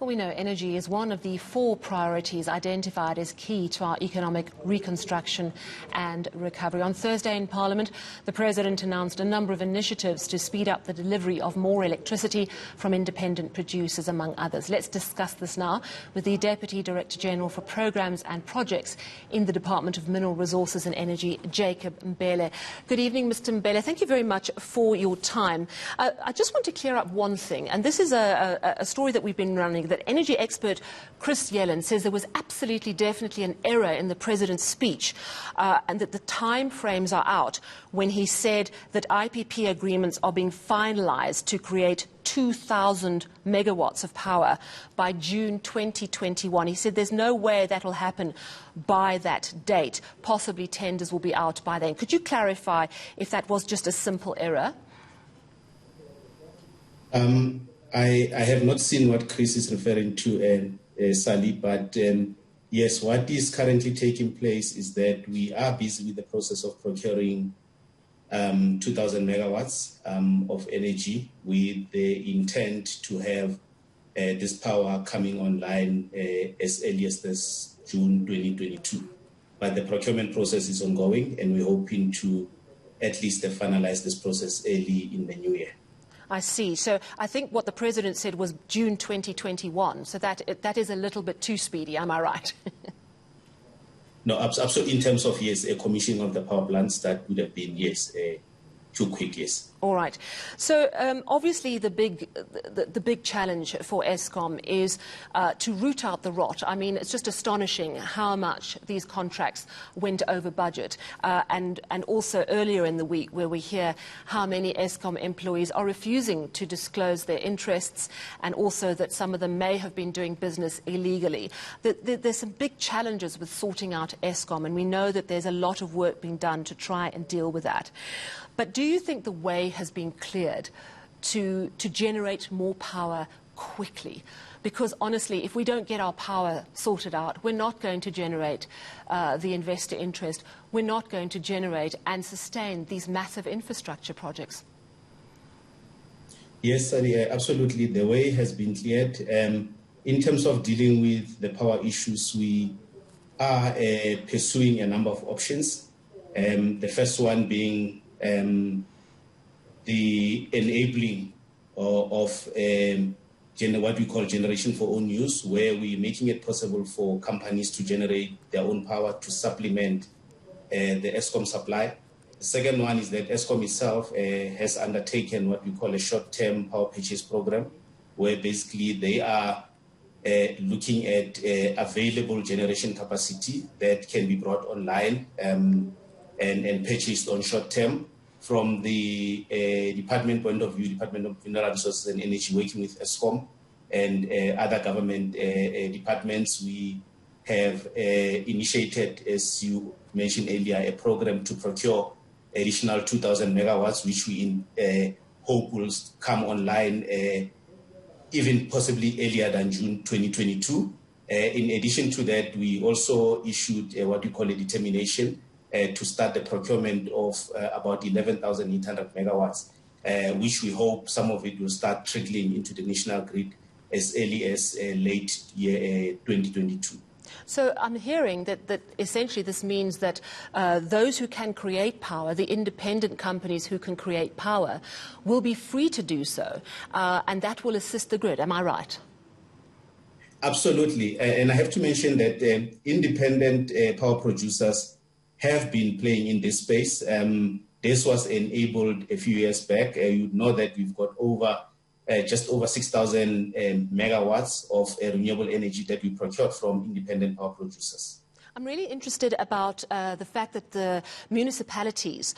Well, we know energy is one of the 4 priorities identified as key to our economic reconstruction and recovery. On Thursday in Parliament, the President announced a number of initiatives to speed up the delivery of more electricity from independent producers, among others. Let's discuss this now with the Deputy Director General for Programmes and Projects in the Department of Mineral Resources and Energy, Jacob Mbele. Good evening, Mr. Mbele. Thank you very much for your time. I just want to clear up one thing, and this is a story that we've been running, that energy expert Chris Yellen says there was absolutely definitely an error in the President's speech and that the time frames are out when he said that IPP agreements are being finalised to create 2,000 megawatts of power by June 2021. He said there's no way that will happen by that date. Possibly tenders will be out by then. Could you clarify if that was just a simple error? I have not seen what Chris is referring to, Sally, but yes, what is currently taking place is that we are busy with the process of procuring 2,000 megawatts of energy with the intent to have this power coming online as early as this June 2022. But the procurement process is ongoing, and we're hoping to at least finalize this process early in the new year. I see. So I think what the President said was June 2021. So that is a little bit too speedy. Am I right? No, absolutely. In terms of, yes, a commissioning of the power plants, that would have been, yes, too quick, yes. All right. So obviously the big challenge for Eskom is to root out the rot. I mean, it's just astonishing how much these contracts went over budget. And also earlier in the week where we hear how many Eskom employees are refusing to disclose their interests, and also that some of them may have been doing business illegally. There's some big challenges with sorting out Eskom, and we know that there's a lot of work being done to try and deal with that. But do you think the way has been cleared to generate more power quickly? Because honestly, if we don't get our power sorted out, we're not going to generate the investor interest. We're not going to generate and sustain these massive infrastructure projects. Yes, absolutely. The way has been cleared. In terms of dealing with the power issues, we are pursuing a number of options. The first one being the enabling of what we call generation for own use, where we're making it possible for companies to generate their own power to supplement the Eskom supply. The second one is that Eskom itself has undertaken what we call a short-term power purchase program, where basically they are looking at available generation capacity that can be brought online and purchased on short term. From the department point of view, Department of Mineral Resources and Energy, working with Eskom and other government departments, we have initiated, as you mentioned earlier, a program to procure additional 2,000 megawatts, which we hope will come online even possibly earlier than June 2022. In addition to that, we also issued what we call a determination to start the procurement of about 11,800 megawatts, which we hope some of it will start trickling into the national grid as early as late year 2022. So I'm hearing that essentially this means that those who can create power, the independent companies who can create power, will be free to do so, and that will assist the grid. Am I right? Absolutely. And I have to mention that independent power producers have been playing in this space. This was enabled a few years back. You know that we've got just over 6,000 megawatts of renewable energy that we procured from independent power producers. I'm really interested about the fact that the municipalities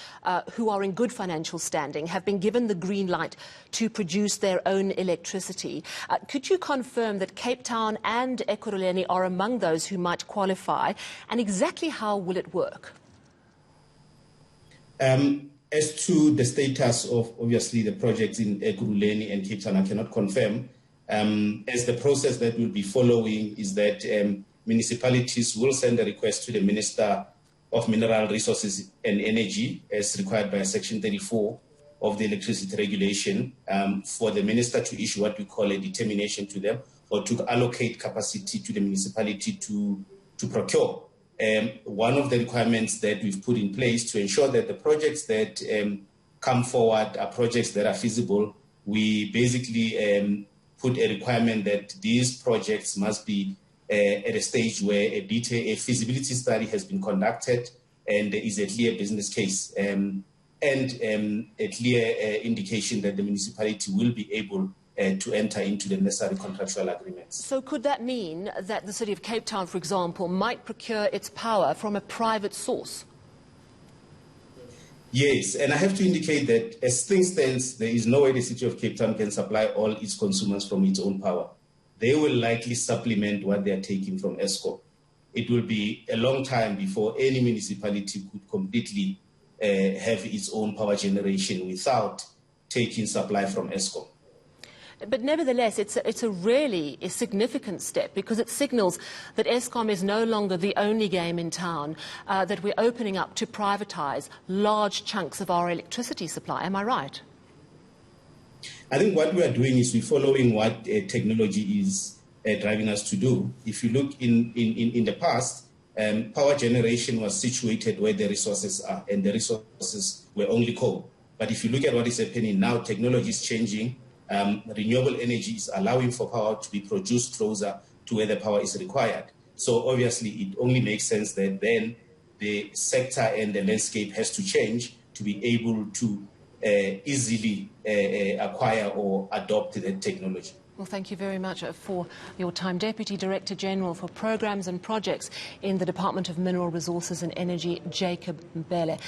who are in good financial standing have been given the green light to produce their own electricity. Could you confirm that Cape Town and Ekurhuleni are among those who might qualify, and exactly how will it work? As to the status of, obviously, the projects in Ekurhuleni and Cape Town, I cannot confirm. As the process that we'll be following is that municipalities will send a request to the Minister of Mineral Resources and Energy, as required by Section 34 of the Electricity Regulation, for the Minister to issue what we call a determination to them, or to allocate capacity to the municipality to procure. One of the requirements that we've put in place to ensure that the projects that come forward are projects that are feasible, we basically put a requirement that these projects must be at a stage where a feasibility study has been conducted and there is a clear business case and a clear indication that the municipality will be able to enter into the necessary contractual agreements. So could that mean that the City of Cape Town, for example, might procure its power from a private source? Yes, and I have to indicate that as things stand, there is no way the City of Cape Town can supply all its consumers from its own power. They will likely supplement what they are taking from Eskom. It will be a long time before any municipality could completely have its own power generation without taking supply from Eskom. But nevertheless, it's a really significant step because it signals that Eskom is no longer the only game in town, that we're opening up to privatise large chunks of our electricity supply. Am I right? I think what we are doing is we're following what technology is driving us to do. If you look in the past, power generation was situated where the resources are, and the resources were only coal. But if you look at what is happening now, technology is changing. Renewable energy is allowing for power to be produced closer to where the power is required. So obviously it only makes sense that then the sector and the landscape has to change to be able to easily acquire or adopt that technology. Well, thank you very much for your time. Deputy Director General for Programs and Projects in the Department of Mineral Resources and Energy, Jacob Mbele.